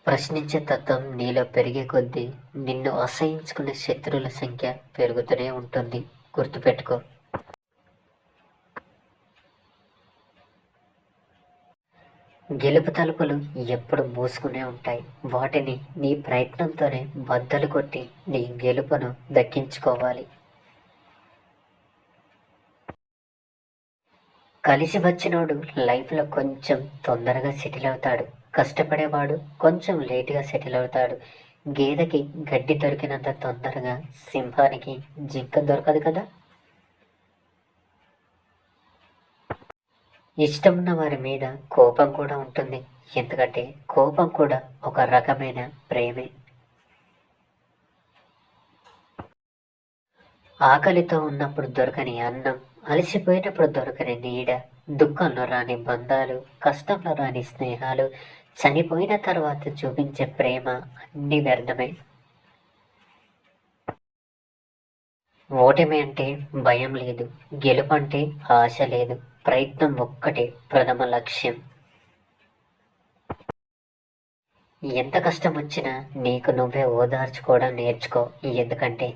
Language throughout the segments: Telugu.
ప్రశ్నించే తత్వం నీలో పెరిగే కొద్దీ నిన్ను అసహించుకునే శత్రువుల సంఖ్య పెరుగుతూనే ఉంటుంది. గుర్తుపెట్టుకో. గెలుపు తలుపులు ఎప్పుడు మూసుకునే ఉంటాయి. వాటిని నీ ప్రయత్నంతోనే బద్దలు కొట్టి నీ గెలుపును దక్కించుకోవాలి. కలిసి వచ్చినోడు లైఫ్లో కొంచెం తొందరగా సెటిల్ అవుతాడు. కష్టపడేవాడు కొంచెం లేటుగా సెటిల్ అవుతాడు. గేదెకి గడ్డి దొరికినంత తొందరగా సింహానికి జింక దొరకదు కదా. ఇష్టమున్న వారి మీద కోపం కూడా ఉంటుంది. ఎందుకంటే కోపం కూడా ఒక రకమైన ప్రేమే. ఆకలితో ఉన్నప్పుడు దొరకని అన్నం, అలసిపోయినప్పుడు దొరకని నీడ, దుఃఖంలో రాని బంధాలు, కష్టంలో రాని స్నేహాలు, చనిపోయిన తర్వాత చూపించే ప్రేమ అన్ని వ్యర్థమే. ఓటమి అంటే భయం లేదు, గెలుపు అంటే ఆశ లేదు. ప్రయత్నం ఒక్కటే ప్రథమ లక్ష్యం. ఎంత కష్టం వచ్చినా నీకు నువ్వే ఓదార్చుకోవడం నేర్చుకో. ఎందుకంటే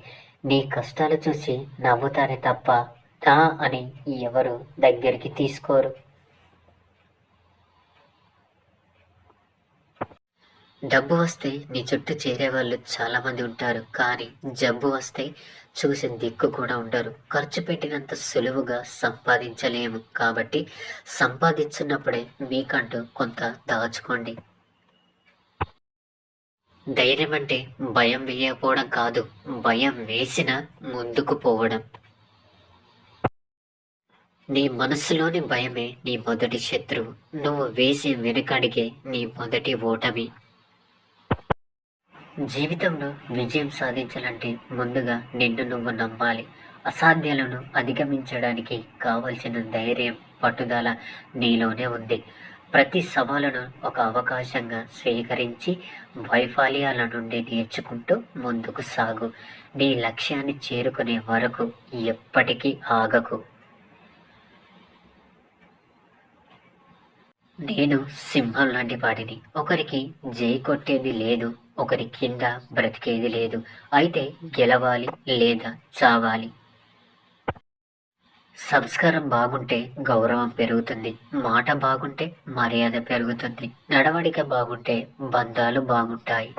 నీ కష్టాలు చూసి నవ్వుతారే తప్ప నా అని ఎవరు దగ్గరికి తీసుకోరు. డబ్బు వస్తే నీ చుట్టూ చేరేవాళ్ళు చాలామంది ఉంటారు. కానీ జబ్బు వస్తే చూసే దిక్కు కూడా ఉండరు. ఖర్చు పెట్టినంత సులువుగా సంపాదించలేము. కాబట్టి సంపాదించున్నప్పుడే మీకంటూ కొంత దాచుకోండి. ధైర్యం అంటే భయం వేయకపోవడం కాదు, భయం వేసిన ముందుకు పోవడం. నీ మనసులోని భయమే నీ మొదటి శత్రువు. నువ్వు వేసే వెనుకడిగే నీ మొదటి ఓటమి. జీవితంలో విజయం సాధించాలంటే ముందుగా నిన్ను నువ్వు నమ్మాలి. అసాధ్యాలను అధిగమించడానికి కావలసిన ధైర్యం, పట్టుదల నీలోనే ఉంది. ప్రతి సవాలును ఒక అవకాశంగా స్వీకరించి వైఫల్యాల నుండి నేర్చుకుంటూ ముందుకు సాగు. నీ లక్ష్యాన్ని చేరుకునే వరకు ఎప్పటికీ ఆగకు. నేను సింహం లాంటి వాడిని. ఒకరికి జై కొట్టేది లేదు, ఒకరి కింద బ్రతికేది లేదు. అయితే గెలవాలి లేదా చావాలి. సంస్కారం బాగుంటే గౌరవం పెరుగుతుంది, మాట బాగుంటే మర్యాద పెరుగుతుంది, నడవడిక బాగుంటే బంధాలు బాగుంటాయి.